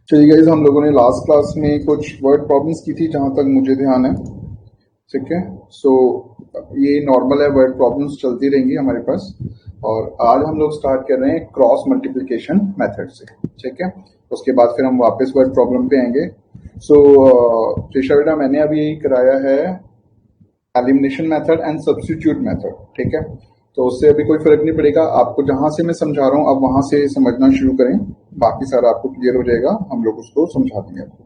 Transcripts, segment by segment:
चलिए गाइस, हम लोगों ने लास्ट क्लास में कुछ वर्ड प्रॉब्लम्स की थी जहां तक मुझे ध्यान है। ठीक है। सो ये नॉर्मल है, वर्ड प्रॉब्लम्स चलती रहेंगी हमारे पास। और आज हम लोग स्टार्ट कर रहे हैं क्रॉस मल्टीप्लिकेशन मेथड से। ठीक है। उसके बाद फिर हम वापस वर्ड प्रॉब्लम पे आएंगे। सो त्रिशा बेटा, मैंने अभी कराया है elimination method and substitute method. ठीक है। तो उससे अभी कोई फर्क नहीं पड़ेगा आपको, जहां से मैं समझा रहा हूँ अब वहां से समझना शुरू करें, बाकी सारा आपको क्लियर हो जाएगा, हम लोग उसको समझा देंगे आपको।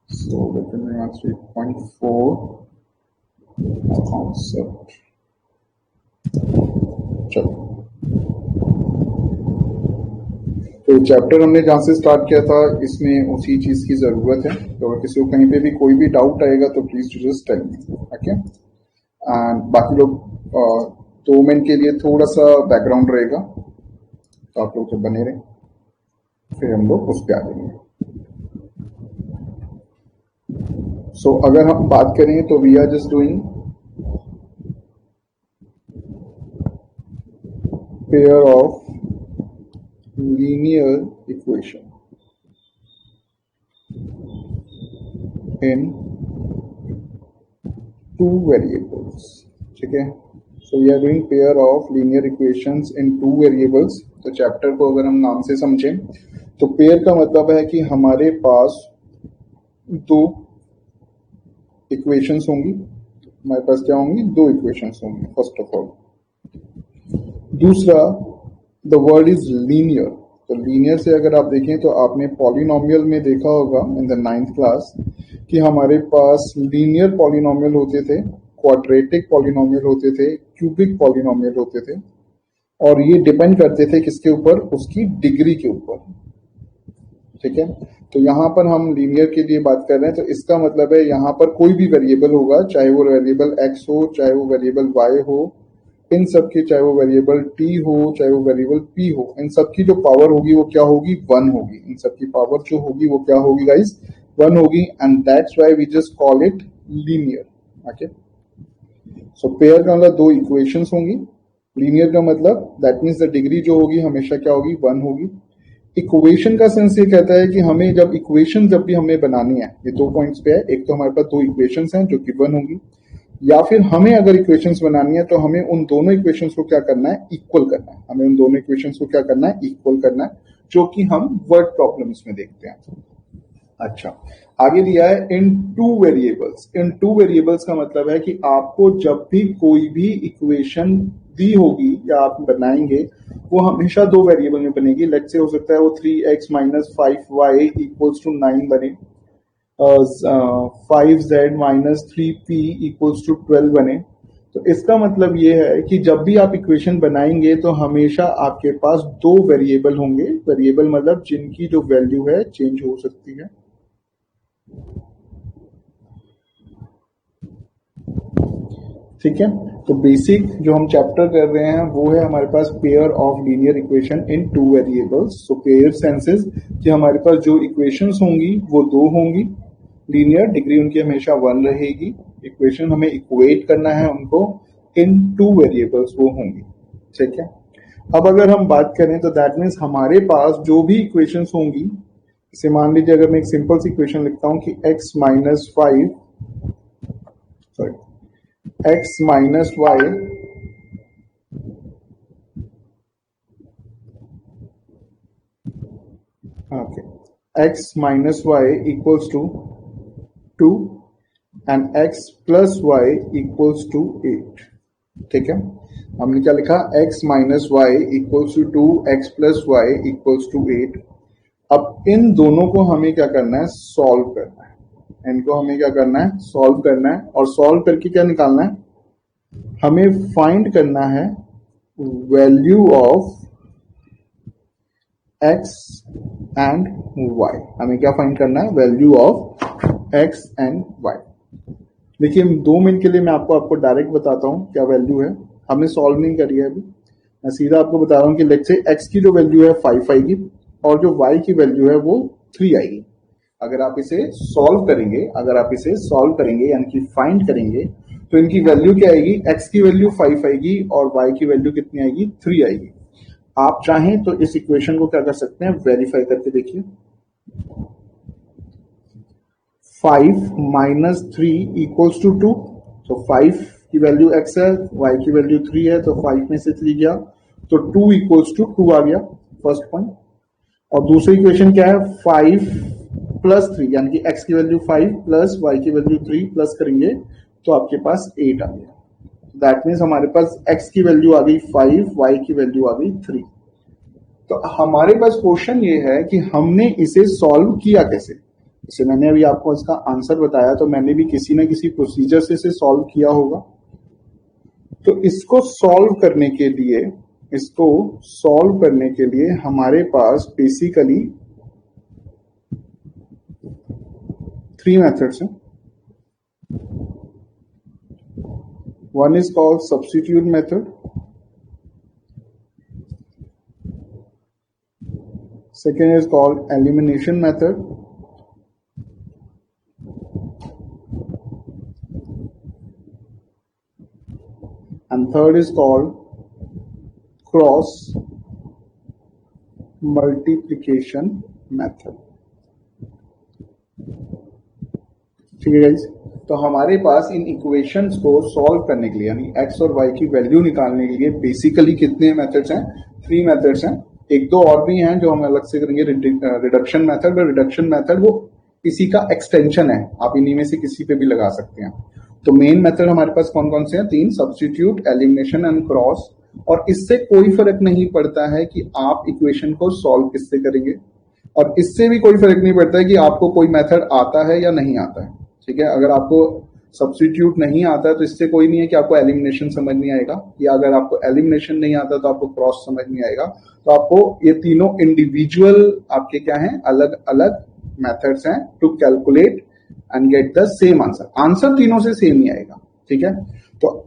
सो लेकिन 3.4 कॉन्सेप्ट। चलो, तो चैप्टर हमने जहाँ से स्टार्ट किया था इसमें उसी चीज की जरूरत है। तो अगर किसी को कहीं पे भी कोई भी डाउट आएगा तो please to just tell me. Okay. And बाकी लोग 2 मिनट के लिए थोड़ा सा बैकग्राउंड रहेगा, तो आप लोग तो बने रहे, फिर हम लोग उस पर आ जाएंगे। सो अगर हम बात करें तो we are just doing pair of linear equation in two variables. ठीक है। So we are doing pair of linear equations in two variables. तो चैप्टर को अगर हम नाम से समझें तो पेयर का मतलब है कि हमारे पास दो इक्वेशंस होंगी। हमारे पास क्या होंगी? दो इक्वेशंस होंगी फर्स्ट ऑफ ऑल। दूसरा, द वर्ड इज लीनियर। तो लीनियर से अगर आप देखें तो आपने पॉलिनोमियल में देखा होगा इन द 9th क्लास कि हमारे पास लीनियर पॉलिनोमियल होते थे, क्वाड्रेटिक पॉलिनोमियल होते थे, क्यूबिक पॉलिनोमियल होते थे, और ये डिपेंड करते थे किसके ऊपर? उसकी डिग्री के ऊपर। ठीक है। तो यहाँ पर हम लीनियर के लिए बात कर रहे हैं, तो इसका मतलब है यहाँ पर कोई भी वेरिएबल होगा, चाहे वो वेरिएबल एक्स हो, चाहे वो वेरिएबल वाई हो, इन सब की, चाहे वो वेरिएबल टी हो, चाहे वो वेरिएबल पी हो, इन सब की जो पावर होगी वो क्या होगी? 1 होगी। इन सब की पावर जो होगी वो क्या होगी गाइस? 1 होगी। And that's why we just call it linear. Okay. So pair का मतलब दो इक्वेशंस होंगी। लीनियर का मतलब दैट मीन्स द डिग्री जो होगी हमेशा क्या होगी? 1 होगी। इक्वेशन का सेंस ये कहता है कि हमें जब इक्वेशन जब भी हमें बनानी है, ये 2 पॉइंट्स पे है। एक तो हमारे पास दो इक्वेशंस हैं जो कि 1 होगी, या फिर हमें अगर इक्वेशंस बनानी है तो हमें उन दोनों इक्वेशंस को क्या करना है? इक्वल करना है। हमें उन दोनों इक्वेशंस को क्या करना है? इक्वल करना है, जो कि हम वर्ड प्रॉब्लम्स में देखते हैं। अच्छा, आगे दिया है इन टू वेरिएबल्स। इन टू वेरिएबल्स का मतलब है कि आपको जब भी कोई भी इक्वेशन दी होगी या आप बनाएंगे, वो हमेशा दो वेरिएबल में बनेगी। लेट्स से हो सकता है वो 3x minus 5y equals to 9 बने, 5z minus 3p equals to 12 बने। तो इसका मतलब ये है कि जब भी आप इक्वेशन बनाएंगे तो हमेशा आपके पास दो वेरिएबल होंगे। वेरिएबल मतलब जिनकी जो वैल्यू है चेंज हो सकती है। ठीक है। तो बेसिक जो हम चैप्टर कर रहे हैं वो है हमारे पास pair of linear equation in two variables. So pair senses कि हमारे पास जो इक्वेशंस होंगी वो दो होंगी, लीनियर, डिग्री उनकी हमेशा 1 रहेगी। इक्वेशन हमें इक्वेट करना है उनको, इन टू वेरिएबल्स वो होंगी। ठीक है। अब अगर हम बात करें तो दैट मीन्स हमारे पास जो भी इक्वेशंस होंगी, इसे मान लीजिए अगर मैं एक सिंपल सी इक्वेशन लिखता हूं कि x minus 5 sorry x minus y okay x minus y equals to 2 and x plus y equals to 8। ठीक है। हमने क्या लिखा? x minus y equals to 2, x plus y equals to 8। अब इन दोनों को हमें क्या करना है? सॉल्व करना है। इनको हमें क्या करना है? सॉल्व करना है। और सॉल्व करके क्या निकालना है? हमें फाइंड करना है value of x and y। हमें क्या फाइंड करना है? Value of x and y। देखिए 2 मिनट के लिए मैं आपको डायरेक्ट बताता हूं क्या वैल्यू है। हमने सॉल्व नहीं करी है अभी, मैं सीधा आपको बता रहा हूं कि लेट्स से x की जो वैल्यू है 5 आएगी और जो y की वैल्यू है वो 3 आएगी। अगर आप इसे सॉल्व करेंगे यानी कि फाइंड करेंगे तो इनकी वैल्यू क्या आएगी? x की वैल्यू 5 आएगी और y की वैल्यू कितनी आएगी? 3 आएगी। आप चाहें तो इस इक्वेशन को क्या कर सकते हैं? वेरीफाई करके देखिए। 5 माइनस 3 इक्वल्स टू 2। तो 5 की वैल्यू x है, y की वैल्यू 3 है, तो 5 में से 3 गया तो 2 इक्वल्स टू 2 आ गया फर्स्ट पॉइंट। और दूसरी इक्वेशन क्या है, 5 प्लस 3 यानी कि x की वैल्यू 5 प्लस y की वैल्यू 3 प्लस करेंगे तो आपके पास 8 आ गया। दैट मीन्स हमारे पास x की वैल्यू आ गई 5, y की वैल्यू आ गई 3। तो हमारे पास क्वेश्चन ये है कि हमने इसे सॉल्व किया कैसे। जैसे मैंने अभी आपको इसका आंसर बताया तो मैंने भी किसी ना किसी प्रोसीजर से इसे सॉल्व किया होगा। तो इसको सॉल्व करने के लिए हमारे पास बेसिकली 3 मेथड्स हैं। One is called substitute method, second is called elimination method, and third is called cross multiplication method। ठीक है गाइस, तो हमारे पास इन इक्वेशंस को सॉल्व करने के लिए यानी x और y की वैल्यू निकालने के लिए बेसिकली कितने मेथड्स हैं, 3 मेथड्स हैं। एक दो और भी हैं जो हम अलग से करेंगे, रिडक्शन मेथड। रिडक्शन मेथड वो इसी का एक्सटेंशन है, आप इन्हीं में से किसी पे भी लगा सकते हैं। तो मेन मेथड हमारे पास कौन कौन से हैं, 3, सब्स्टिट्यूट, एलिमिनेशन एंड क्रॉस। और इससे कोई फर्क नहीं पड़ता है कि आप इक्वेशन को सॉल्व किससे करेंगे, और इससे भी कोई फर्क नहीं पड़ता है कि आपको कोई मेथड आता है या नहीं आता है। ठीक है, अगर आपको सब्स्टिट्यूट नहीं आता है तो इससे कोई नहीं है कि आपको एलिमिनेशन समझ नहीं आएगा, या अगर आपको एलिमिनेशन नहीं आता तो आपको क्रॉस समझ नहीं आएगा। तो आपको ये तीनों इंडिविजुअल आपके क्या हैं, अलग अलग मेथड्स हैं to calculate and get the same answer. Answer तीनों से सेम ही आएगा। ठीक है, तो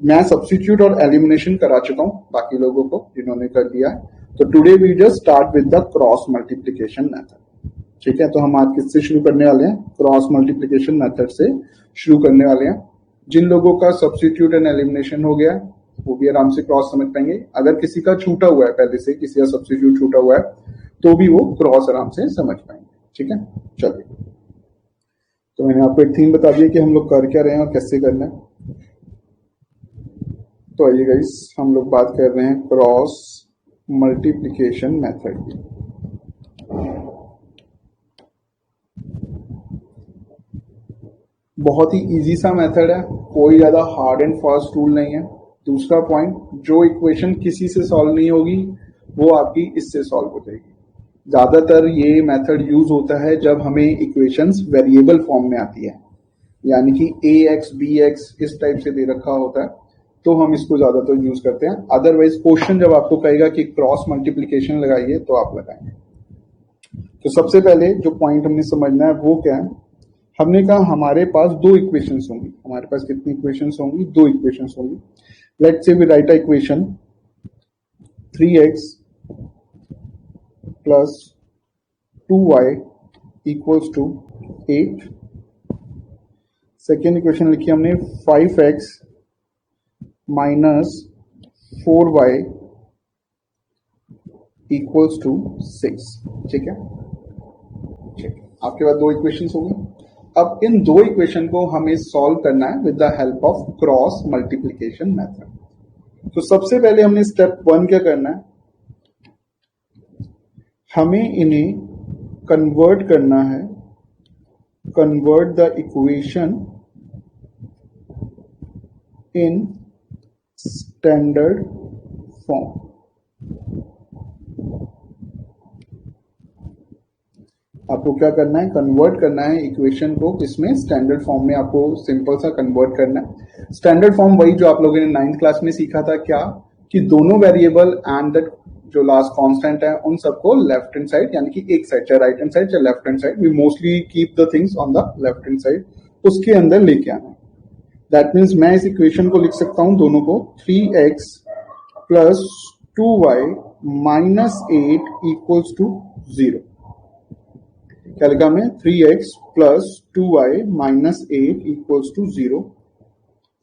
मैं सब्स्टिट्यूट और एलिमिनेशन करा चुका हूं बाकी लोगों को जिन्होंने कर दिया है। तो today we just start with the cross multiplication method. ठीक है, तो हम आज किससे शुरू करने वाले हैं, क्रॉस मल्टीप्लिकेशन मेथड से शुरू करने वाले हैं। जिन लोगों का सब्स्टिट्यूट एंड एलिमिनेशन हो गया वो भी आराम से क्रॉस समझ पाएंगे। अगर किसी का छूटा हुआ है, पहले से किसी का सब्स्टिट्यूट छूटा हुआ है तो भी वो क्रॉस आराम से समझ पाएंगे। ठीक है, चलिए, तो मैंने आपको एक थीम बता दिया कि हम लोग कर क्या रहे हैं और कैसे करना है। तो आइए गाइस, हम लोग बात कर रहे हैं क्रॉस मल्टीप्लिकेशन मेथड की। बहुत ही इजी सा मेथड है, कोई ज्यादा हार्ड एंड फास्ट टूल नहीं है। दूसरा पॉइंट, जो इक्वेशन किसी से सॉल्व नहीं होगी वो आपकी इससे सॉल्व हो जाएगी। ज्यादातर ये मेथड यूज होता है जब हमें इक्वेशंस वेरिएबल फॉर्म में आती है, यानी कि ax bx इस टाइप से दे रखा होता है, तो हम इसको ज्यादातर यूज करते हैं। अदरवाइज क्वेश्चन जब आपको कहेगा कि क्रॉस मल्टीप्लिकेशन लगाइए तो आप लगाएंगे। तो सबसे पहले जो पॉइंट हमने समझना है वो क्या है, हमने कहा हमारे पास 2 इक्वेशंस होंगी। हमारे पास कितनी इक्वेशंस होंगी, 2 इक्वेशंस होंगी। Let's say we write a equation 3x plus 2y equals to 8। Second equation लिखी हमने 5x minus 4y equals to 6। ठीक है, आपके पास 2 इक्वेशंस होंगी। अब इन 2 इक्वेशन को हमें सॉल्व करना है with the help of cross multiplication method. तो सबसे पहले हमने स्टेप 1 क्या करना है, हमें इन्हें कन्वर्ट करना है, convert the equation in standard form. आपको क्या करना है, कन्वर्ट करना है इक्वेशन को किसमें, स्टैंडर्ड फॉर्म में। आपको सिंपल सा कन्वर्ट करना है। स्टैंडर्ड फॉर्म वही जो आप लोगों ने 9th क्लास में सीखा था, क्या कि दोनों वेरिएबल एंड द जो लास्ट कांस्टेंट है उन सबको लेफ्ट हैंड साइड, यानी कि एक साइड, चाहे राइट हैंड साइड चाहे left hand side, we mostly keep the things on the left hand side, उसके अंदर लेके आना है। दैट मीन्स मैं इस इक्वेशन को लिख सकता हूं दोनों को 3x plus 2y minus 8 equals to 0। क्या लिखा हमने, 3x plus 2y minus 8 equals to 0।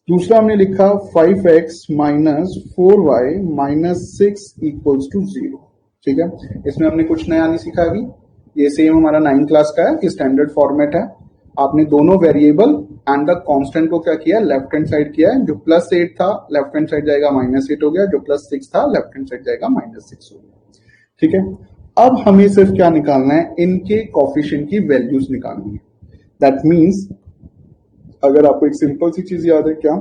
दूसरा हमने लिखा 5x minus 4y minus 6 equals to 0। ठीक है, इसमें हमने कुछ नया नहीं सीखा अभी। ये सेम हमारा 9 क्लास का है कि स्टैंडर्ड फॉर्मेट है। आपने दोनों वेरिएबल एंड द कांस्टेंट को क्या किया, लेफ्ट हैंड साइड किया है। जो +8 था लेफ्ट हैंड साइड जाएगा -8 हो गया, जो +6 था लेफ्ट हैंड साइड जाएगा -6 हो गया। ठीक है, अब हमें सिर्फ क्या निकालना है, इनके कोफिशिएंट की वैल्यूज निकालनी है। दैट मीन्स अगर आपको एक सिंपल सी चीज याद है, क्या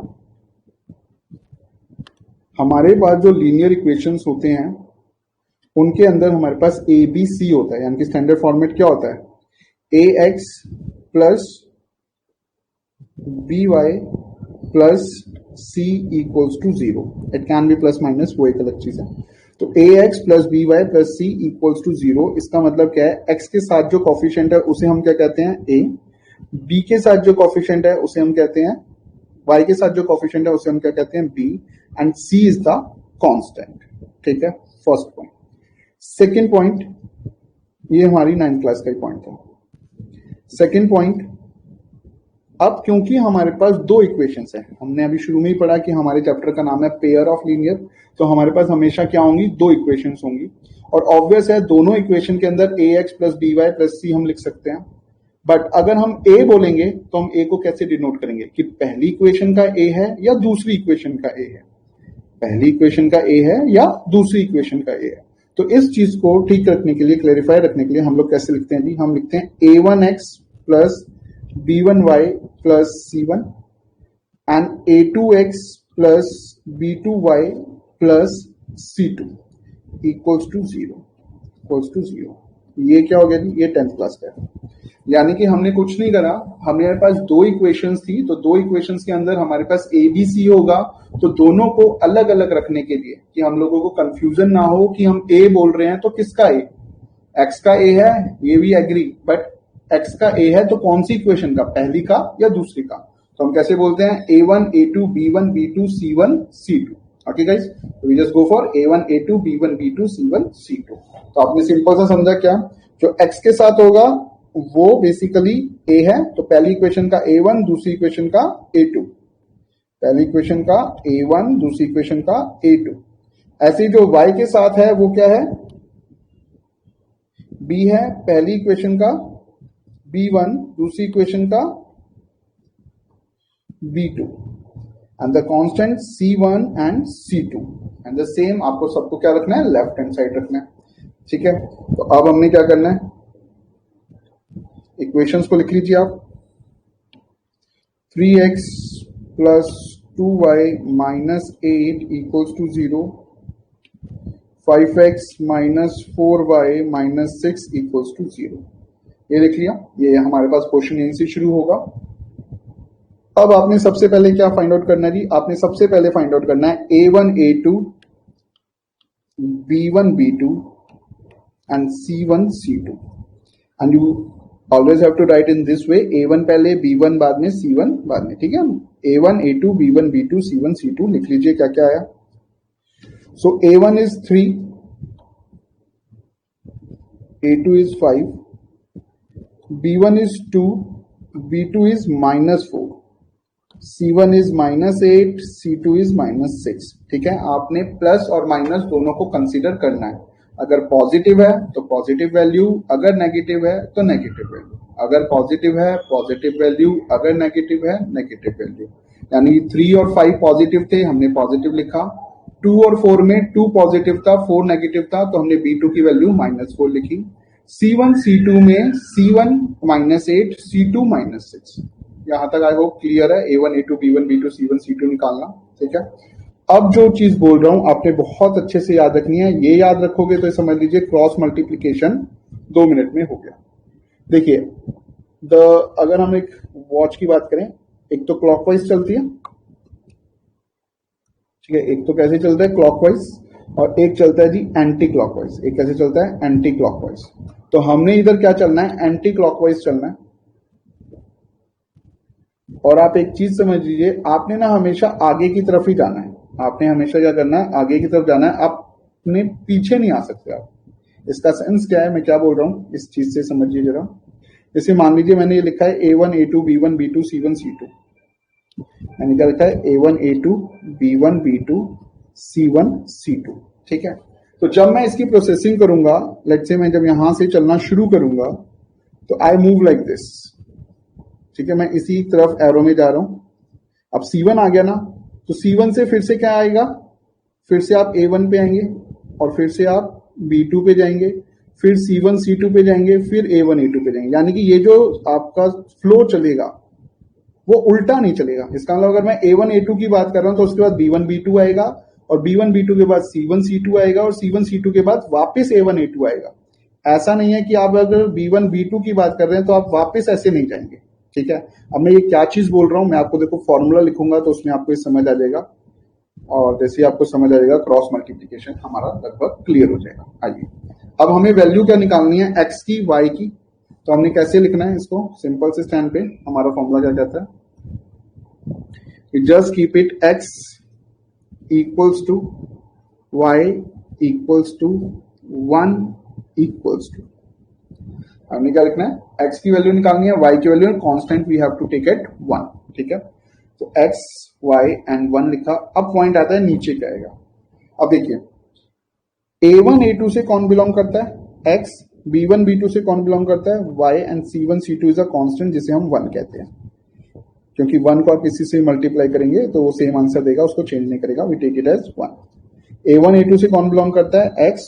हमारे पास जो लीनियर इक्वेशंस होते हैं उनके अंदर हमारे पास ABC होता है, यानी कि स्टैंडर्ड फॉर्मेट क्या होता है, AX plus BY plus C equals to 0। It can be plus minus, वो एक अलग चीज है। तो AX plus BY plus C equals to 0, इसका मतलब क्या है, X के साथ जो कॉफिशिएंट है उसे हम क्या कहते हैं, A। B के साथ जो कॉफिशिएंट है उसे हम कहते हैं, Y के साथ जो कॉफिशिएंट है उसे हम क्या कहते हैं, B, and C is the constant. ठीक है, फर्स्ट पॉइंट। सेकेंड पॉइंट, ये हमारी 9th क्लास का ही पॉइंट था। सेकेंड पॉइंट, अब क्योंकि हमारे पास दो इक्वेशंस है, हमने अभी शुरू में ही पढ़ा कि हमारे चैप्टर का नाम है पेयर ऑफ लीनियर, तो हमारे पास हमेशा क्या होंगी, दो इक्वेशंस होंगी। और ऑब्वियस है दोनों इक्वेशन के अंदर AX plus BY plus C हम लिख सकते हैं। बट अगर हम A बोलेंगे तो हम A को कैसे डिनोट करेंगे, कि पहली इक्वेशन का A है या दूसरी इक्वेशन का A है, पहली इक्वेशन का A है या दूसरी इक्वेशन का A है। तो इस चीज को ठीक रखने के लिए, क्लेरिफाई रखने के लिए हम लोग कैसे लिखते हैं जी, हम लिखते हैं A1X plus B1Y plus C1 and A2X plus B2Y plus C2 equals to 0। ये क्या हो गया जी, ये 10th क्लास का है। यानी कि हमने कुछ नहीं करा, हमारे पास दो इक्वेशंस थी, तो दो इक्वेशंस के अंदर हमारे पास ABC होगा, तो दोनों को अलग अलग रखने के लिए कि हम लोगों को कंफ्यूजन ना हो कि हम A बोल रहे हैं तो किसका A, X का A है, ये भी एग्री, बट X का A है तो कौन सी इक्वेशन का, पहली का या दूसरी का। तो हम कैसे बोलते हैं, A1 A2 B1 B2 C1 C2। Okay guys, we just go for A1 A2 B1 B2 C1 C2। तो आपने सिंपल सा समझा, क्या जो X के साथ होगा वो बेसिकली A है, तो पहली इक्वेशन का A1 दूसरी इक्वेशन का A2, पहली इक्वेशन का A1 दूसरी इक्वेशन का A2। ऐसे जो Y के साथ है वो क्या है, B है, पहली इक्वेशन का B1 दूसरी इक्वेशन का B2 and the constant C1 and C2 and the same आपको सबको क्या रखना है, लेफ्ट हैंड साइड रखना है। ठीक है, तो अब हमने क्या करना है, इक्वेशंस को लिख लीजिए आप। 3x plus 2y minus 8 equals to 0, 5x minus 4y minus 6 equals to 0। ये लिख लिया, ये हमारे पास क्वेश्चन यहीं से शुरू होगा। अब आपने सबसे पहले क्या फाइंड आउट करना है जी, आपने सबसे पहले फाइंड आउट करना है A1 A2 B1 B2 and C1 C2 and you always have to write in this way, A1 पहले B1 बाद में C1 बाद में। ठीक है, A1 A2 B1 B2 C1 C2 लिख लीजिए क्या क्या आया। सो A1 is 3, A2 is 5, B1 is 2, B2 is -4, C1 is -8, C2 is -6। ठीक है, आपने प्लस और माइनस दोनों को कंसीडर करना है। अगर पॉजिटिव है तो पॉजिटिव वैल्यू, अगर नेगेटिव है तो नेगेटिव वैल्यू, अगर पॉजिटिव है पॉजिटिव वैल्यू, अगर नेगेटिव है नेगेटिव वैल्यू। यानी 3 और 5 पॉजिटिव थे, हमने पॉजिटिव लिखा, 2 और 4 में 2 पॉजिटिव था 4 नेगेटिव था, तो हमने B2 की वैल्यू -4 लिखी। C1 C2 में C1 -8 C2 -6। यहां तक आई होप क्लियर है, A1 A2 B1 B2 C1 C2 निकालना। ठीक है, अब जो चीज बोल रहा हूं आपने बहुत अच्छे से याद रखनी है, ये याद रखोगे तो समझ लीजिए क्रॉस मल्टीप्लीकेशन 2 मिनट में हो गया। देखिए अगर हम एक वॉच की बात करें, एक तो क्लॉकवाइज चलती है, ठीक है, एक तो कैसे चलता है क्लॉकवाइज, और एक चलता है जी एंटी क्लॉकवाइज। एक कैसे चलता है, एंटी क्लॉकवाइज। तो हमने इधर क्या चलना है, एंटी क्लॉकवाइज चलना है। और आप एक चीज समझ लीजिए, आपने ना हमेशा आगे की तरफ ही जाना है, आपने हमेशा क्या करना है, आगे की तरफ जाना है, आप अपने पीछे नहीं आ सकते आप। इसका सेंस क्या है, मैं क्या बोल रहा हूं, इस चीज से समझिए जरा। जैसे मान लीजिए मैंने ये लिखा है A1 A2 B1 B2 C1 C2, मैंने क्या लिखा है A1 A2 B1 B2 C1 C2। ठीक है, तो जब मैं इसकी प्रोसेसिंग करूंगा, लेट्स से मैं जब यहां से चलना शुरू करूंगा तो आई मूव लाइक दिस, ठीक है, मैं इसी तरफ एरो में जा रहा हूं। अब C1 आ गया ना, तो C1 से फिर से क्या आएगा, फिर से आप A1 पे आएंगे और फिर से आप B2 पे जाएंगे, फिर C1 C2 पे जाएंगे, फिर A1 A2 पे जाएंगे। यानी कि ये जो आपका फ्लो चलेगा वो उल्टा नहीं चलेगा। इसका मतलब अगर मैं A1 A2 की बात कर रहा हूं तो उसके बाद B1 B2 आएगा और B1 B2 के बाद C1 C2 आएगा और C1 C2 के बाद वापस A1 A2 आएगा। ऐसा नहीं है कि आप अगर B1 B2 की बात कर रहे हैं तो आप वापस ऐसे नहीं जाएंगे, ठीक है। अब मैं ये क्या चीज बोल रहा हूं, मैं आपको देखो फॉर्मूला लिखूंगा तो उसमें आपको ये समझ आ जाएगा, और जैसे ही आपको समझ आ जाएगा क्रॉस मल्टीप्लीकेशन हमारा लगभग क्लियर हो जाएगा। आइए, अब हमें वैल्यू क्या निकालनी है, एक्स की वाई की। तो हमने कैसे लिखना है इसको, सिंपल से स्टैंड पे हमारा फॉर्मूला क्या कहता है, just keep it x equals to y equals to 1 equals to, हमने क्या लिखना है, एक्स की वैल्यू निकालनी है, वाई की value constant we have to take it 1, ठीक है। तो एक्स वाई एंड 1 लिखा। अब पॉइंट आता है नीचे क्या आएगा। अब देखिए A1 A2 से कौन बिलोंग करता है, x, B1 B2 से कौन बिलोंग करता है, y, and C1 C2 is a constant जिसे हम 1 कहते हैं, क्योंकि 1 को आप किसी से मल्टीप्लाई करेंगे तो वो सेम आंसर देगा, उसको चेंज नहीं करेगा, we take it as 1। A1 A2 से कौन बिलोंग करता है, x,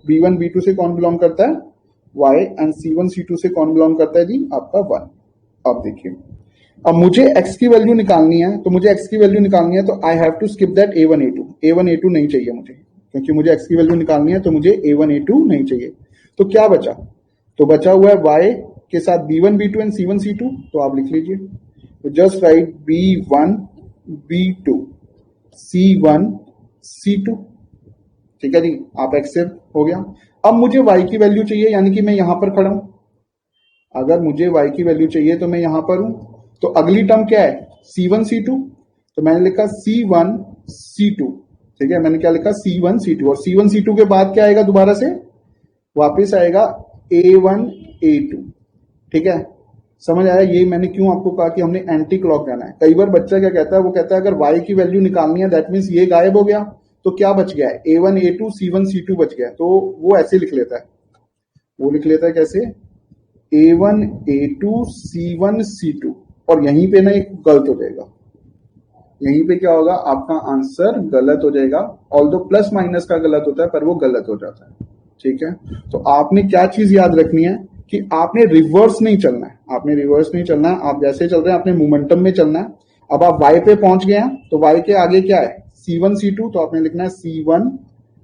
B1 B2 से कौन बिलोंग करता है, y, एंड C1 C2 से कौन बिलोंग करता है जी, आपका 1। अब देखिए, अब मुझे x की वैल्यू निकालनी है, तो मुझे x की वैल्यू निकालनी है तो I have to skip that A1 A2 नहीं चाहिए मुझे, क्योंकि मुझे x की वैल्यू निकालनी है तो मुझे A1 A2 नहीं चाहिए। तो क्या बचा, तो बचा हुआ है y के साथ B1 B2 and C1 C2, तो आप लिख लीजिए, तो just right B1 B2 C1 C2, ठीक है जी, आप एक्सेप्ट हो गया। अब मुझे y की वैल्यू चाहिए, यानी कि मैं यहां पर खड़ा हूं, अगर मुझे y की वैल्यू चाहिए तो मैं यहां पर हूं, तो अगली टर्म क्या है, C1 C2, तो मैंने लिखा C1 C2, ठीक है, मैंने क्या लिखा C1 C2, और C1 C2 के बाद क्या आएगा, दोबारा से वापस आएगा A1 A2, ठीक है। समझ आया, ये मैंने क्यों आपको कहा कि हमने एंटी क्लॉक जाना है। कई बार बच्चा क्या कहता है, वो कहता है अगर y की वैल्यू निकालनी है दैट मीन्स ये गायब हो गया, तो क्या बच गया है, A1 A2 C1 C2 बच गया, तो वो ऐसे लिख लेता है, वो लिख लेता है कैसे, A1 A2 C1 C2, और यहीं पे ना एक गलत हो जाएगा, यहीं पे क्या होगा, आपका आंसर गलत हो जाएगा। ऑल्दो प्लस माइनस का गलत होता है पर वो गलत हो जाता है, ठीक है। तो आपने क्या चीज याद रखनी है कि आपने रिवर्स नहीं चलना है, आपने रिवर्स नहीं चलना है, आप जैसे चल रहे हैं आपने मोमेंटम में चलना है। अब आप y पे पहुंच गए हैं, तो y के आगे क्या है, C1 C2, तो आपने लिखना है C1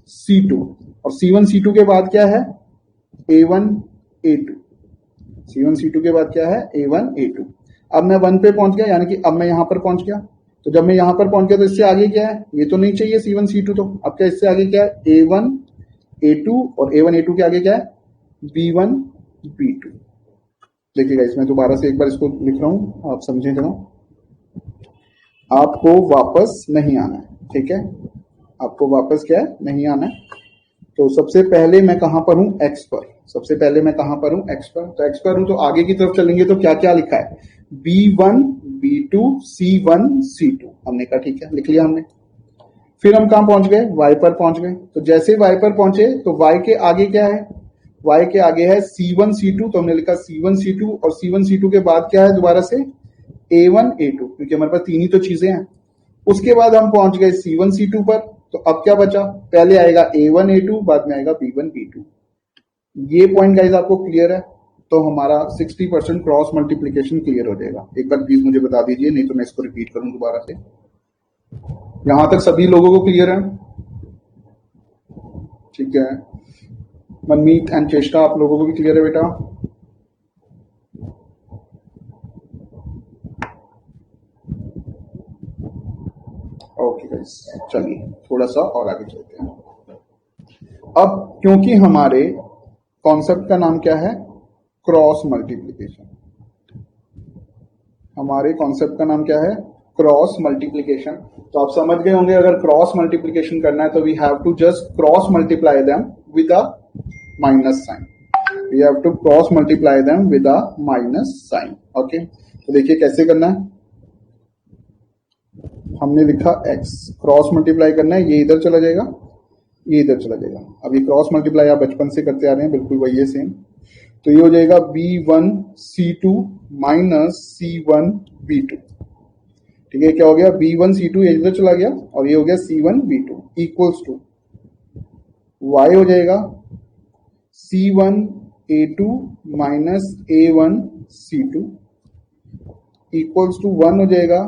C2, और C1 C2 के बाद क्या है, A1 A2, C1 C2 के बाद क्या है, A1 A2। अब मैं 1 पे पहुंच गया, यानी कि अब मैं यहां पर पहुंच गया, तो जब मैं यहां पर पहुंच गया तो इससे आगे क्या है, ये तो नहीं चाहिए C1 C2, तो अब क्या इससे आगे क्या है, A1 A2, और A1 A2 के आगे क्या है, B1 B2। देखिएगा, इसमें दोबारा से एक बार इसको लिख रहा हूं, आप समझे जरा, आपको वापस नहीं आना है, ठीक है, आपको वापस क्या है, नहीं आना है। तो सबसे पहले मैं कहां पर हूं, एक्स पर, सबसे पहले मैं कहां पर हूं, एक्स पर, तो एक्स पर हूं, तो आगे की तरफ चलेंगे तो क्या क्या लिखा है, B1 B2 C1 C2, हमने कहा ठीक है, लिख लिया हमने। फिर हम कहां पहुंच गए, y पर पहुंच गए, तो जैसे y पर पहुंचे तो y के आगे क्या है, y के आगे है C1 C2, तो हमने लिखा C1 C2, और C1 C2 के बाद क्या है, दोबारा से A1 A2, क्योंकि हमारे पास तीन ही तो चीजें हैं। उसके बाद हम पहुंच गए C1 C2 पर, तो अब क्या बचा, पहले आएगा A1 A2, बाद में आएगा B1 B2। ये पॉइंट गाइस आपको क्लियर है, तो हमारा 60% क्रॉस मल्टीप्लीकेशन क्लियर हो जाएगा। एक बार प्लीज मुझे बता दीजिए, नहीं तो मैं इसको रिपीट करूं दोबारा से। यहां तक सभी लोगों को क्लियर है, ठीक है। मनमीत एंड चेष्टा, आप लोगों को भी क्लियर है बेटा, ओके गाइस, चलिए थोड़ा सा और आगे चलते हैं। अब क्योंकि हमारे कॉन्सेप्ट का नाम क्या है, क्रॉस मल्टीप्लीकेशन, हमारे कॉन्सेप्ट का नाम क्या है, क्रॉस मल्टीप्लीकेशन। तो आप समझ गए होंगे, अगर क्रॉस मल्टीप्लीकेशन करना है तो we have to just cross multiply them with a minus sign, we have to cross multiply them with a minus sign, okay. तो देखिए कैसे करना है, हमने लिखा x, क्रॉस मल्टीप्लाई करना है, ये इधर चला जाएगा, ये इधर चला जाएगा। अब ये क्रॉस मल्टीप्लाई आप बचपन से करते आ रहे हैं, बिल्कुल वही है सेम। तो ये हो जाएगा B1C2 माइनस C1B2। ठीक है, क्या हो गया, B1C2 ये इधर चला गया और ये हो गया C1B2 इक्वल्स टू y हो जाएगा C1A2 minus A1C2 equals to 1 हो जाएगा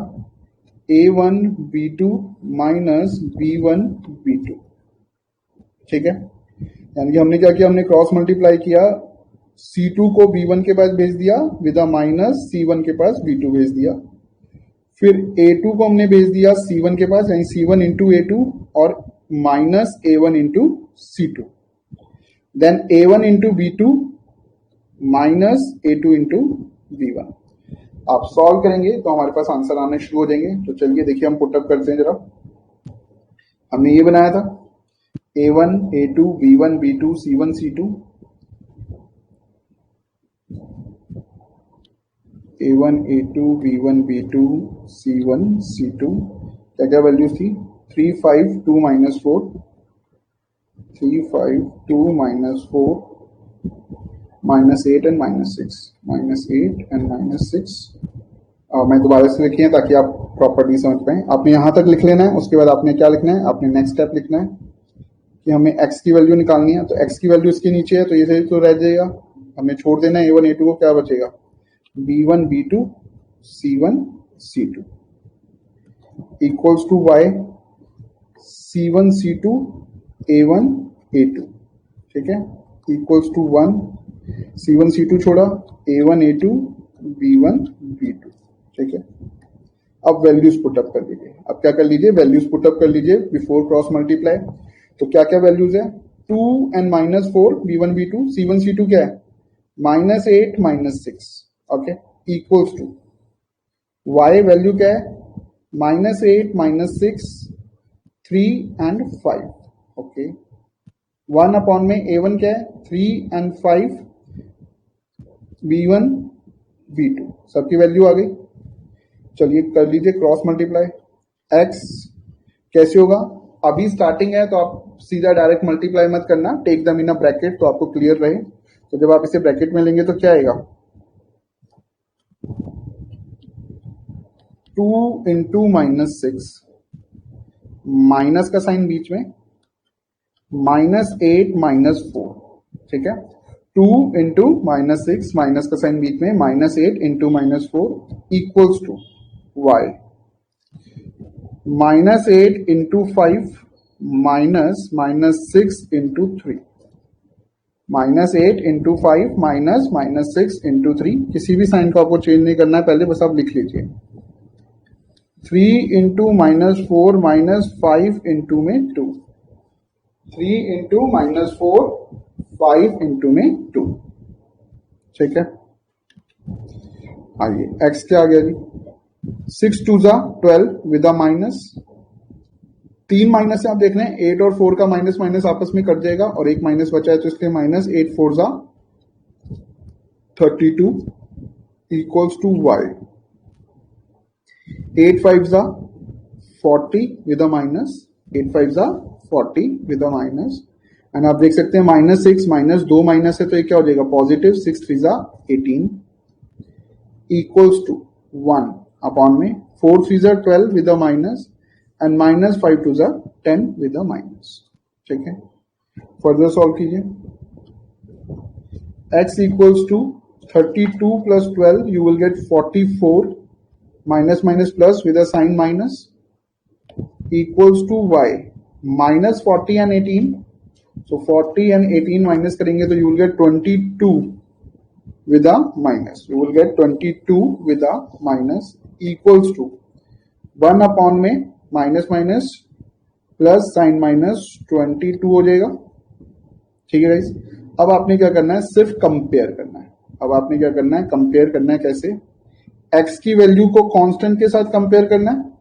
A1B2 माइनस B1B2। ठीक है, यानी कि हमने क्या किया, हमने क्रॉस मल्टीप्लाई किया, C2 को B1 के पास भेज दिया विद माइनस C1 के पास B2 भेज दिया, फिर A2 को हमने भेज दिया C1 के पास, यानी C1 इंटू A2 और minus A1 into C2, then A1 into B2 minus A2 into B1। आप सॉल्व करेंगे तो हमारे पास आंसर आने शुरू हो जाएंगे। तो चलिए देखिए, हम पुटअप करते हैं जरा। हमने ये बनाया था A1 A2 B1 B2 C1 C2, A1 A2 B1 B2 C1 C2, क्या क्या वैल्यूज थी, 3 5 2 minus 4, 3 5 2 minus 4 minus 8 and minus 6, minus 8 and minus 6। मैं दोबारा से लिखी है ताकि आप प्रॉपर्टी समझ पाए। आपने यहाँ तक लिख लेना है, उसके बाद आपने क्या लिखना है, आपने नेक्स्ट स्टेप लिखना है कि हमें x की वैल्यू निकालनी है। तो x की वैल्यू इसके नीचे है तो ये तो रह जाएगा, हमें छोड़ देना है A1 A2 को, क्या बचेगा B1 B2 C1 C2 equals to y C1 C2 A1 A2। ठीक है, इक्वल्स टू 1 C1 C2 छोड़ा A1 A2 B1 B2। ठीक है, अब वैल्यूज पुटअप कर लीजिए। अब क्या कर लीजिए, वैल्यूज पुटअप कर लीजिए बिफोर क्रॉस मल्टीप्लाई। तो क्या क्या वैल्यूज है, 2 and minus 4 B1 B2, C1 C2 क्या है minus 8 minus 6। Okay, equals to y value क्या है minus 8 minus 6 3 and 5। Okay, 1 upon में A1 क्या है 3 एंड 5 B1 B2, सबकी वैल्यू आ गई। चलिए कर लीजिए क्रॉस मल्टीप्लाई। x कैसे होगा, अभी स्टार्टिंग है तो आप सीधा डायरेक्ट मल्टीप्लाई मत करना, take them in a bracket तो आपको क्लियर रहे। तो जब आप इसे ब्रैकेट में लेंगे तो क्या आएगा, 2 इंटू माइनस 6, माइनस का साइन बीच में, माइनस 8 माइनस 4। ठीक है, 2 इंटू माइनस 6, माइनस का साइन बीच में, minus 8 into minus 4 equals to y minus 8 into 5 minus minus 6 into 3, minus 8 into 5 minus minus 6 into 3। किसी भी साइन को आपको चेंज नहीं करना है, पहले बस आप लिख लीजिए 3 इंटू माइनस 4 माइनस 5 इंटू में 2, 3 इंटू माइनस 4 5 इंटू में 2। ठीक है, आइए x क्या आ गया जी, 6 2 जा 12 विद माइनस, 3 माइनस से आप देख रहे हैं 8 और 4 का माइनस माइनस आपस में कट जाएगा और एक माइनस बचा है तो इसलिए माइनस 8 4 जा 32 इक्वल्स टू y, 8 5 जा 40 विद माइनस, 8 5 जा 40 विद माइनस, एंड आप देख सकते हैं माइनस 6 माइनस 2 माइनस है तो ये क्या हो जाएगा पॉजिटिव, 6 3 जा 18 इक्वल्स टू 1 अपॉन में 4 3 जा 12 विद माइनस एंड माइनस 5 2 जा 10 विद माइनस। ठीक है, फर्दर सॉल्व कीजिए। x equals to 32 plus 12 you will get 44 minus minus plus with a sign minus equals to y minus 40 and 18, so 40 and 18 minus करेंगे तो you will get 22 with a minus, you will get 22 with a minus equals to 1 upon में minus minus plus sign minus 22 हो जाएगा। ठीक है guys, अब आपने क्या करना है, सिर्फ कंपेयर करना है। अब आपने क्या करना है, कंपेयर करना है। कैसे, x की वैल्यू को कांस्टेंट के साथ कंपेयर करना है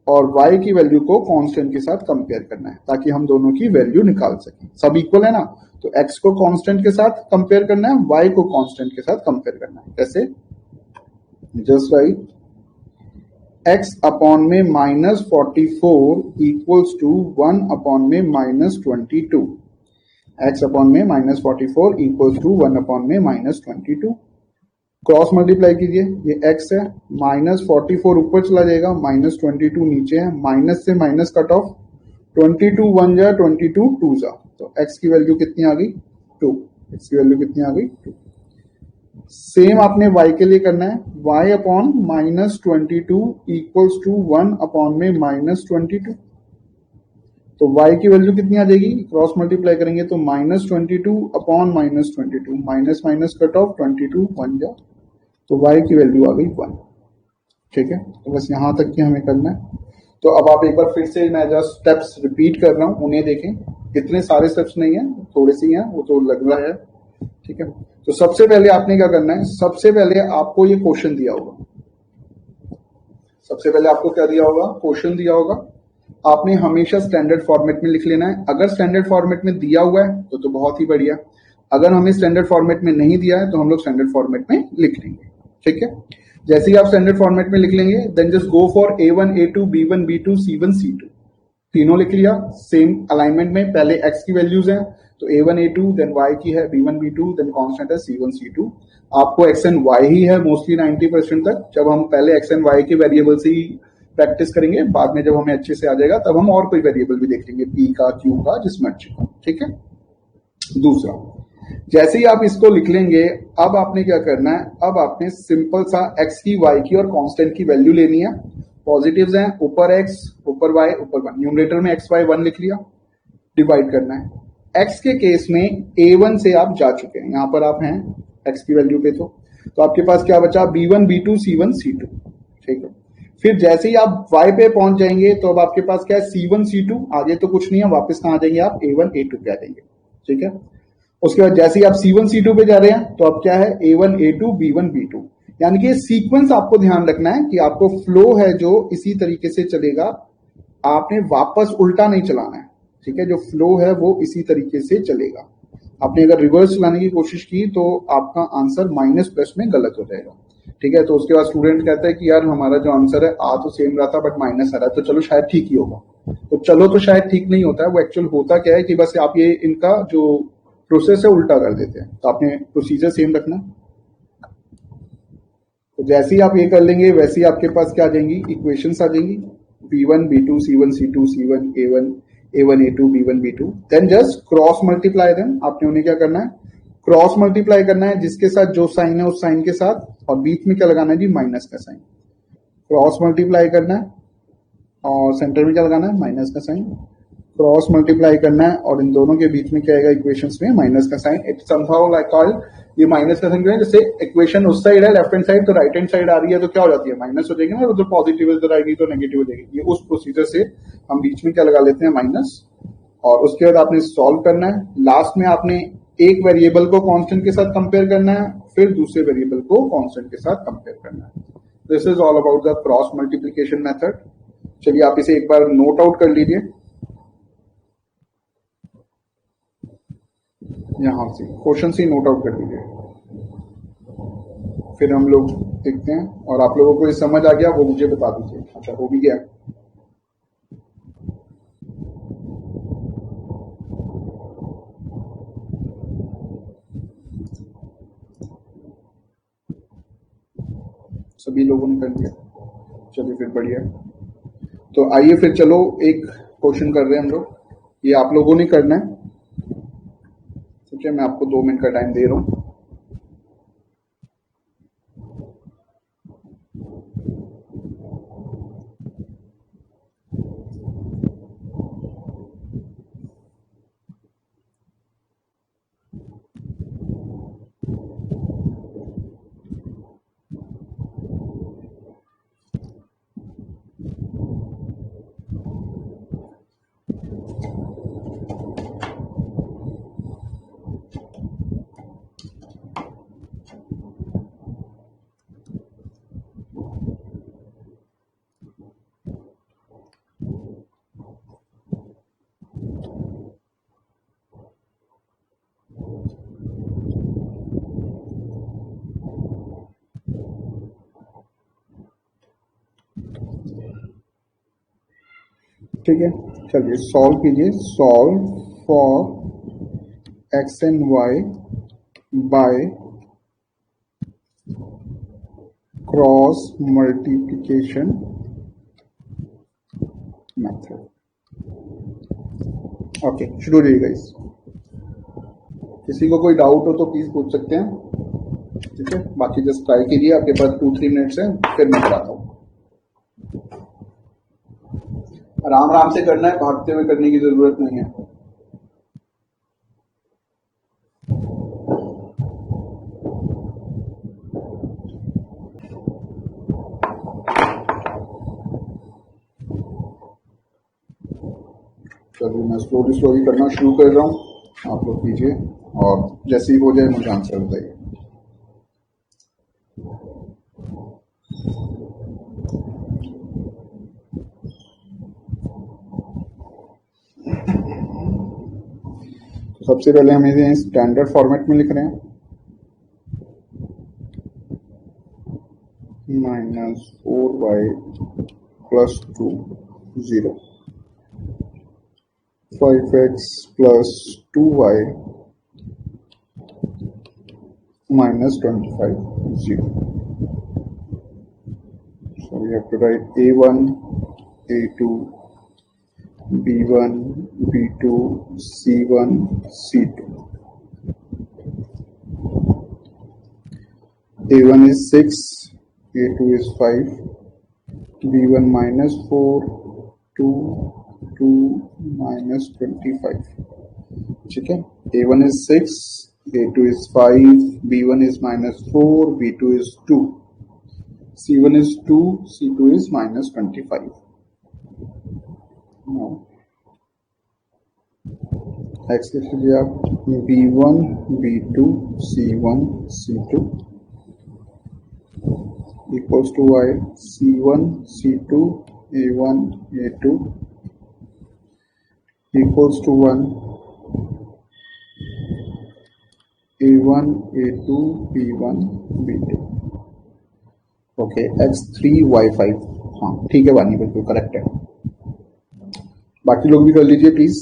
और y की वैल्यू को कांस्टेंट के साथ कंपेयर करना है ताकि हम दोनों की वैल्यू निकाल सकें। सब इक्वल है ना, तो x को कांस्टेंट के साथ कंपेयर करना है, y को कांस्टेंट के साथ कंपेयर करना है। कैसे, जस्ट राइट x अपॉन में -44 इक्वल्स टू 1 अपॉन में -22। x अपॉन में -44 इक्वल्स टू 1 अपॉन में -22। क्रॉस मल्टीप्लाई कीजिए, ये x है, -44 ऊपर चला जाएगा, -22 नीचे है, माइनस से माइनस कट ऑफ, 22 1 जा 22 2 जा, तो x की वैल्यू कितनी आ गई 2। x की वैल्यू कितनी आ गई 2। सेम आपने y के लिए करना है, y upon -22 equals to 1 upon में -22। तो y की वैल्यू कितनी आ जाएगी, क्रॉस मल्टीप्लाई करेंगे तो -22 upon -22, minus minus cut off, 22 1 जा, तो y की वैल्यू आ गई 1। ठीक है, तो बस यहां तक की हमें करना है। तो अब आप एक बार फिर से, मैं जस्ट स्टेप्स रिपीट कर रहा हूं, उन्हें देखें। इतने सारे स्टेप्स नहीं है, थोड़े से ही हैं, वो तो लग रहा है। ठीक है, तो सबसे पहले आपने क्या करना है, सबसे पहले आपको ये क्वेश्चन दिया होगा। सबसे पहले आपको क्या दिया होगा, क्वेश्चन दिया होगा। आपने हमेशा स्टैंडर्ड फॉर्मेट में लिख लेना है। अगर स्टैंडर्ड फॉर्मेट में दिया हुआ है तो बहुत ही बढ़िया। अगर हमें स्टैंडर्ड फॉर्मेट में नहीं दिया है तो हम लोग स्टैंडर्ड फॉर्मेट में लिख लेंगे। ठीक है, जैसे ही आप स्टैंडर्ड फॉर्मेट में लिख लेंगे, then just go for A1 A2 B1 B2 C1 C2, तीनों लिख लिया सेम अलाइनमेंट में। पहले x की वैल्यूज हैं तो A1 A2, देन y की है B1 B2, देन कांस्टेंट है C1 C2। आपको x एंड y ही है मोस्टली 90% तक। जब हम पहले x एंड y के वेरिएबल से ही प्रैक्टिस करेंगे, बाद में जब हमें अच्छे से आ जाएगा तब हम और कोई वेरिएबल भी देख लेंगे, p का, q का, जिस मर्जी का। ठीक है, दूसरा, जैसे ही आप इसको लिख लेंगे, अब आपने क्या करना है, अब आपने सिंपल सा x की, y की और कांस्टेंट की वैल्यू लेनी है। पॉजिटिव्स हैं, ऊपर x ऊपर y ऊपर 1, न्यूमरेटर में x y 1 लिख लिया, डिवाइड करना है। x के केस में A1 से आप जा चुके हैं, यहां पर आप हैं x की वैल्यू पे, तो आपके पास क्या बचा, B1 B2 C1 C2। ठीक है, फिर जैसे ही आप y पे पहुंच जाएंगे तो अब आपके पास क्या है, C1 C2, आगे तो कुछ नहीं है, वापस कहां जाएंगे आप, A1 A2 पे आ जाएंगे। ठीक है, उसके बाद जैसे ही आप C1 C2 पे जा रहे हैं तो अब क्या है, A1 A2 B1 B2। यानी कि सीक्वेंस आपको ध्यान रखना है कि आपको फ्लो है जो इसी तरीके से चलेगा, आपने वापस उल्टा नहीं चलाना है। ठीक है, जो फ्लो है वो इसी तरीके से चलेगा। आपने अगर रिवर्स चलाने की कोशिश की तो आपका आंसर माइनस प्लस में गलत हो जाएगा। ठीक है, तो उसके बाद स्टूडेंट कहता है कि यार हमारा जो आंसर है आ तो सेम रहा था बट माइनस आ रहा है, तो चलो शायद ठीक ही होगा। तो चलो तो शायद ठीक नहीं होता है, वो एक्चुअल होता क्या है कि बस आप ये इनका जो प्रोसेस है उल्टा कर देते हैं। तो आपने प्रोसीजर सेम रखना। तो जैसे ही आप ये कर लेंगे वैसे ही आपके पास क्या आ जाएंगी, इक्वेशंस आ जाएंगी, B1 B2 C1 C2 C1 A1 A1 A2 B1 B2। Then just cross multiply them. आपने उन्हें क्या करना है, क्रॉस मल्टीप्लाई करना है, जिसके साथ जो साइन है उस साइन के साथ, और बीच में क्या लगाना है जी, माइनस का साइन। क्रॉस मल्टीप्लाई करना है और सेंटर में क्या लगाना है, माइनस का साइन। क्रॉस मल्टीप्लाई करना है और इन दोनों के बीच में क्या आएगा, इक्वेशंस में माइनस का sign. It somehow like called, ये माइनस का साइन क्या है, जैसे इक्वेशन उस साइड है लेफ्ट हैंड साइड, तो राइट हैंड साइड आ रही है तो क्या हो जाती है, माइनस हो जाएगी ना, उधर पॉजिटिव इधर आएगी तो नेगेटिव हो जाएगी। ये उस प्रोसीजर से हम बीच में क्या लगा लेते हैं, माइनस। और उसके बाद आपने सॉल्व करना है। लास्ट में आपने एक वेरिएबल को कांस्टेंट के साथ कंपेयर करना है, फिर दूसरे वेरिएबल को कांस्टेंट के साथ कंपेयर करना है। This is all about the cross multiplication method. चलिए आप इसे एक बार नोट आउट कर लीजिए, यहां से क्वेश्चन से नोट आउट कर लीजिए, फिर हम लोग देखते हैं। और आप लोगों को ये समझ आ गया वो मुझे बता दीजिए। अच्छा, हो भी गया। सभी लोगों ने कर लिया, चलिए फिर बढ़िया। तो आइए फिर चलो एक क्वेश्चन कर रहे हैं हम लोग, ये आप लोगों ने करना है। ठीक है, मैं आपको 2 मिनट का टाइम दे रहा हूं। ठीक है, चलिए सॉल्व कीजिए। Solve for x and y by cross multiplication method. Okay, शुरू हो जाइएगा। इस किसी को कोई डाउट हो तो प्लीज पूछ सकते हैं, ठीक है। बाकी जस्ट ट्राई कीजिए, आपके पास 2-3 मिनट्स है, फिर मैं कराता हूँ। आराम आराम से करना है, भागते हुए करने की जरूरत नहीं है। चलिए मैं स्लोली करना शुरू कर रहा हूँ, आप लोग कीजिए और जैसे ही हो जाए मुझे आंसर बताइए। तो सबसे पहले हम इसे स्टैंडर्ड फॉर्मेट में लिख रहे हैं, -4y + 2 0 5x + 2y -25 0. So we have to write a1, a2, b1, b2, c1, c2. a1 is 6, a2 is 5, b1 -4, 2, 2 -25. ठीक है, a1 is 6, a2 is 5, b1 is -4, b2 is 2, c1 is 2, c2 is -25. Now x लिख लीजिए आप, b1, b2, c1, c2 equals to y, c1, c2, a1, a2 equals to 1, a1, a2, b1, b2. Okay, x3, y5। हाँ ठीक है वानी, बिल्कुल correct है। बाकी लोग भी कर लीजिए please.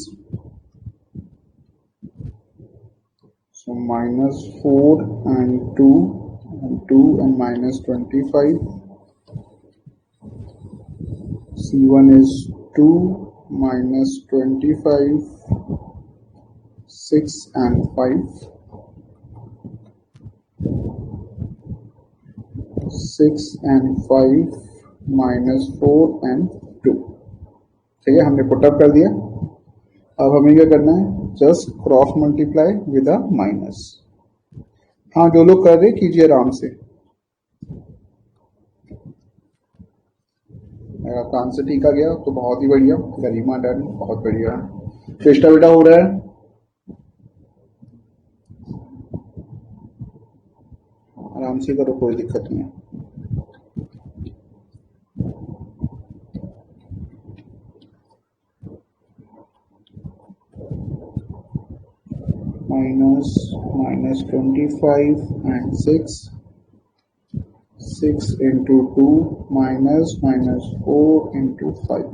So -4 and 2 and 2 and -25. c1 is 2 -25, 6 and 5, 6 and 5 -4 and 2। ठीक है, हमने पुटअप कर दिया। अब हमें क्या करना है, just cross multiply with a minus. हाँ, जो लोग कर रहे कीजिए आराम से। मेरा कान से ठीक आ गया तो बहुत ही बढ़िया। गरिमा डन, बहुत बढ़िया। चेष्टा बेटा हो रहा है, आराम से करो, कोई दिक्कत नहीं है। -25 and 6, 6 into 2 -4 into 5.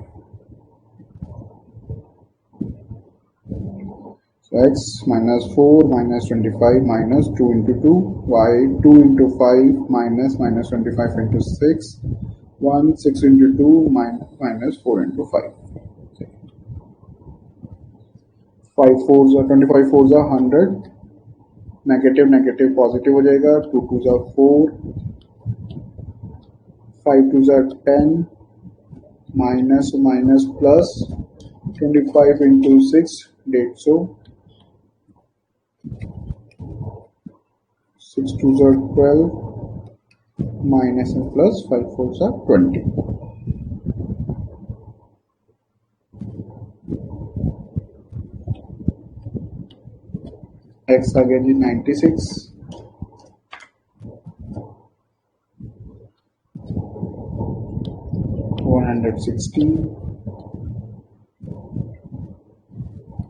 So x -4 -25 -2 into 2, y 2 into 5 -25 into 6, 1 6 into 2 -4 into 5. 5 4s are 25 4s are 100, negative negative positive हो जाएगा, 2 2s are 4, 5 2s are 10, minus minus plus 25 into 6 150, 6 2s are 12, minus and plus 5 4s are 20. x आ गया जी 96, 160,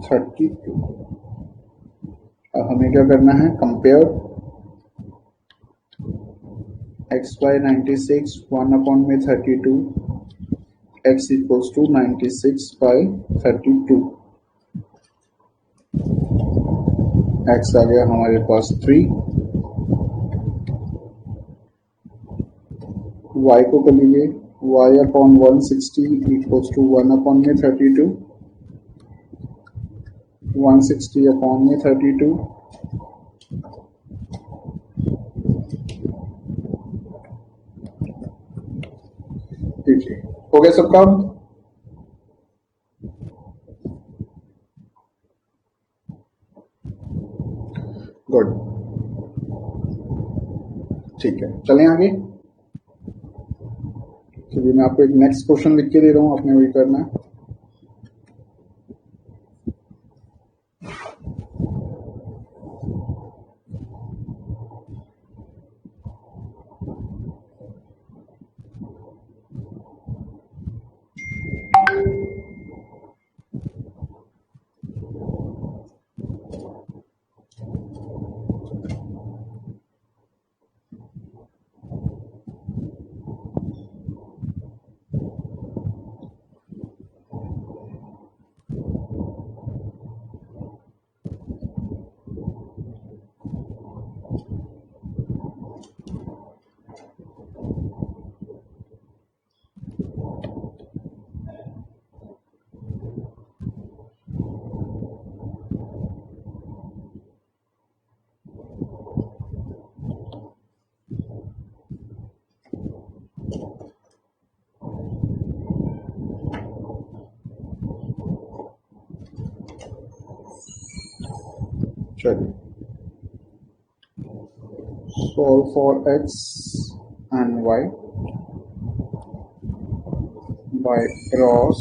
32। अब हमें क्या करना है, compare x by 96 1 upon में 32 x इक्वल्स टू 96/32। x आ गया हमारे पास 3, y को कर लीजिए y upon 160 equals to 1 upon में 32, 160 अपॉन में 32, देखिए हो गया सब काम। गुड, ठीक है, चलें आगे। चलिए मैं आपको एक नेक्स्ट क्वेश्चन लिख के दे रहा हूं, आपने वही करना है। चलिए, solve for x and y by cross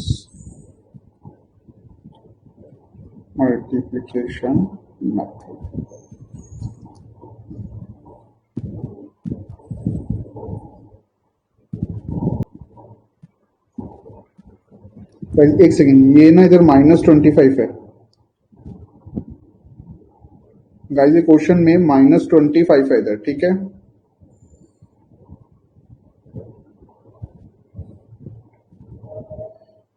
multiplication method। एक सेकेंड, ये ना इधर -25 है गाइस, ये क्वेश्चन में -25 है इधर, ठीक है।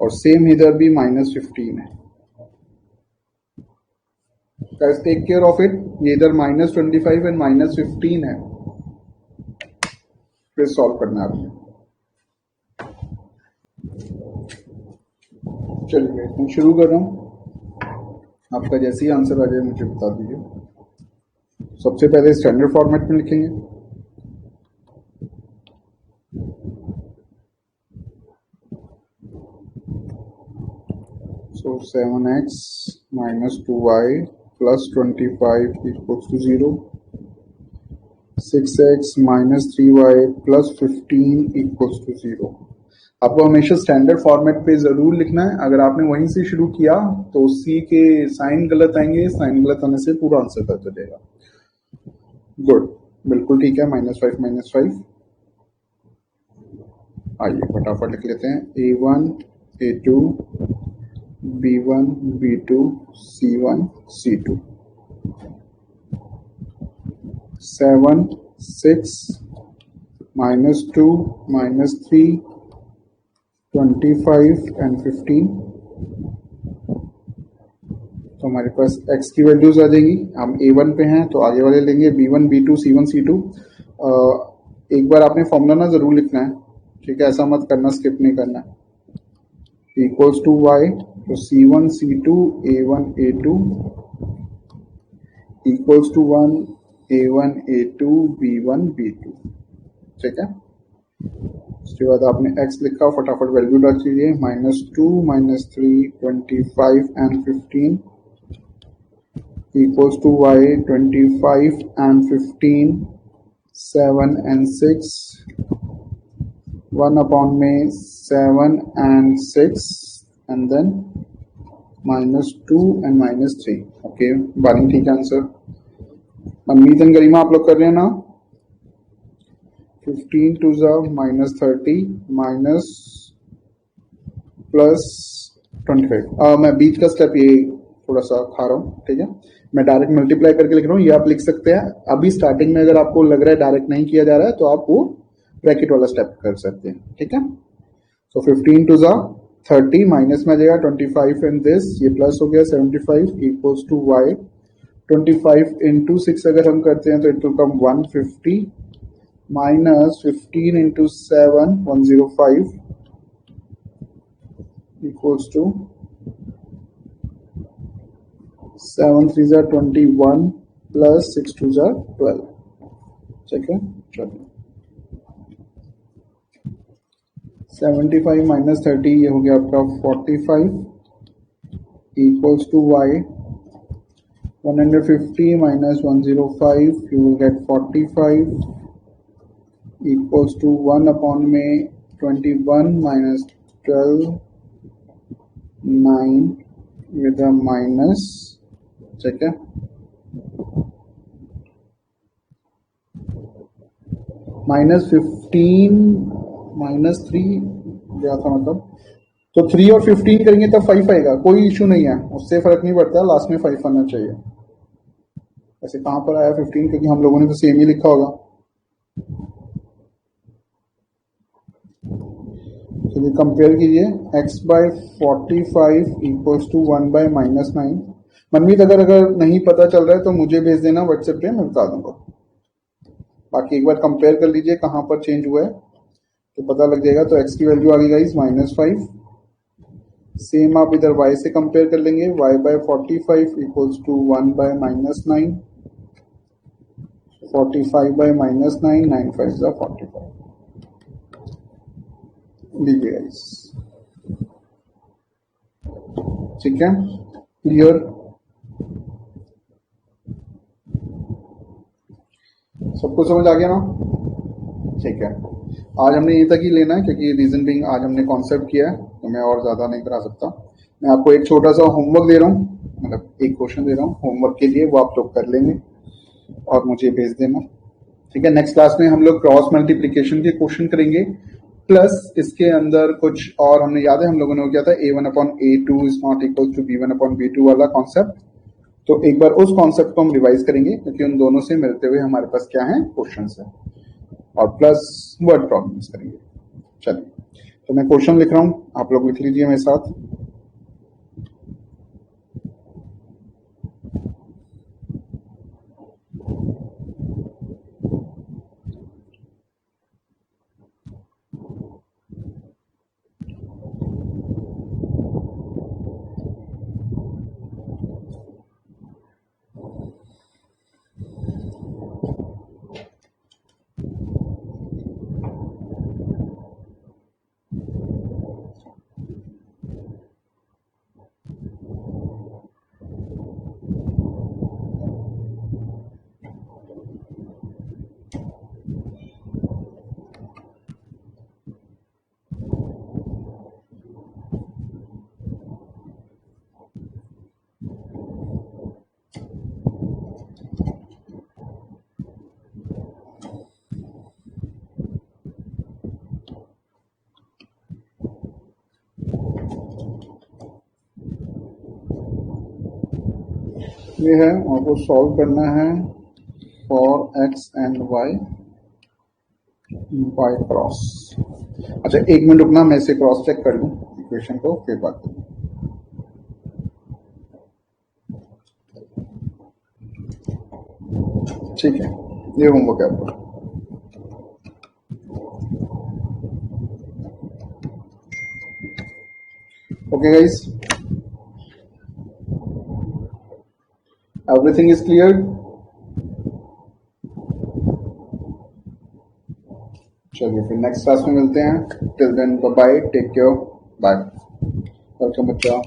और सेम इधर भी -15 है। Guys take care of it, ये इधर -25 एंड -15 है, फिर सॉल्व करना है आपने। चलिए मैं शुरू कर रहा हूँ, आपका जैसे ही आंसर आ जाए मुझे बता दीजिए। सबसे पहले स्टैंडर्ड फॉर्मेट में लिखेंगे। सो 7x minus 2y plus 25 equals to 0, 6x minus 3y plus 15 equals to 0। आपको हमेशा स्टैंडर्ड फॉर्मेट पे जरूर लिखना है। अगर आपने वहीं से शुरू किया तो सी के साइन गलत आएंगे, साइन गलत आने से पूरा आंसर गलत हो जाएगा। गुड, बिल्कुल ठीक है, -5 आइए फटाफट लिख लेते हैं। A1 A2 B1 B2 C1 C2, 7 6 -2 -3 25 and 15। तो हमारे पास x की वैल्यूज आ जाएगी। हम A1 पे हैं तो आगे वाले लेंगे B1 B2 C1 C2। एक बार आपने फॉर्मूला ना जरूर लिखना है, ठीक है, ऐसा मत करना, स्किप नहीं करना है। इक्वल्स टू y, तो C1 C2 A1 A2 equals to 1 A1 A2 B1 B2, ठीक है। उसके बाद आपने x लिखा, फटाफट वैल्यू डाल दीजिए। -2 -3 25 and 15 equals to y 25 and 15 7 and 6, 1 upon में 7 and 6 and then -2 and -3। Okay, बारिंग ठीक है आंसर। अमीद एंड गरिमा आप लोग कर रहे हैं ना। 15 to the -30 माइनस प्लस 25। मैं बीच का स्टेप ये थोड़ा सा खा रहा हूँ, ठीक है। मैं डायरेक्ट मल्टीप्लाई करके लिख रहा हूँ, ये आप लिख सकते हैं। अभी स्टार्टिंग में अगर आपको लग रहा है डायरेक्ट नहीं किया जा रहा है तो आप वो ब्रैकेट वाला स्टेप कर सकते हैं, ठीक है। तो 15 टू ज़ा 30 माइनस में आ जाएगा 25 इन दिस, ये प्लस हो गया 75 इक्वल्स टू y 25 इंटू 6 अगर हम करते हैं तो it will come 150 minus 15 into 7 105 equals to 7 3 ज़ा 21 प्लस 6 2 ज़ा 12। ठीक है, चलिए 75 माइनस 30 ये हो गया आपका 45 इक्वल्स टू y 150 माइनस 105 you will get 45 equals to 1 upon में 21 माइनस 12 9 विद अ माइनस, ठीक है, माइनस 15 माइनस 3 गया था मतलब, तो 3 और 15 करेंगे तब 5 आएगा, कोई इशू नहीं है, उससे फर्क नहीं पड़ता, लास्ट में 5 आना चाहिए। वैसे कहां पर आया 15, क्योंकि हम लोगों ने तो सेम ही लिखा होगा। चलिए कंपेयर कीजिए, x by 45 equals to 1 by minus 9। Manmeet अगर नहीं पता चल रहा है तो मुझे भेज देना व्हाट्सएप पे, मैं बता दूंगा। बाकी एक बार कंपेयर कर लीजिए कहां पर चेंज हुआ है तो पता लग जाएगा। तो x की वैल्यू आ गई गाइस -5। सेम आप इधर y से कंपेयर कर लेंगे, y by 45 equals to 1 by minus 9, 45 by minus 9, 9 5 ज़ा 45 लीजिए गाइस। ठीक है, क्लियर, सबको समझ आ गया ना? ठीक है, आज हमने ये तक ही लेना है क्योंकि रीजन बिंग आज हमने कॉन्सेप्ट किया है तो मैं और ज्यादा नहीं करा सकता। मैं आपको एक छोटा सा होमवर्क दे रहा हूँ, मतलब एक क्वेश्चन दे रहा हूँ होमवर्क के लिए, वो आप लोग कर लेंगे और मुझे भेज देना। ठीक है, नेक्स्ट क्लास में हम लोग क्रॉस मल्टीप्लीकेशन के क्वेश्चन करेंगे, प्लस इसके अंदर कुछ और हमने याद है हम लोगों ने किया था a1 upon a2 is not equal to b1 upon b2 वाला कॉन्सेप्ट। तो एक बार उस कॉन्सेप्ट को हम रिवाइज करेंगे क्योंकि उन दोनों से मिलते हुए हमारे पास क्या है, क्वेश्चंस है, और प्लस वर्ड प्रॉब्लम्स करेंगे। चलिए, तो मैं क्वेश्चन लिख रहा हूं, आप लोग लिख लीजिए मेरे साथ। ये है, आपको सॉल्व करना है for x and y by cross. अच्छा एक मिनट रुकना, मैं इसे क्रॉस चेक कर लूं इक्वेशन को, फिर बात करूं। ठीक है, ये होमवर्क है आपका। Okay guys, everything is clear? चलिए फिर नेक्स्ट क्लास में मिलते हैं। Till then bye bye, take care, bye. Welcome बच्चा।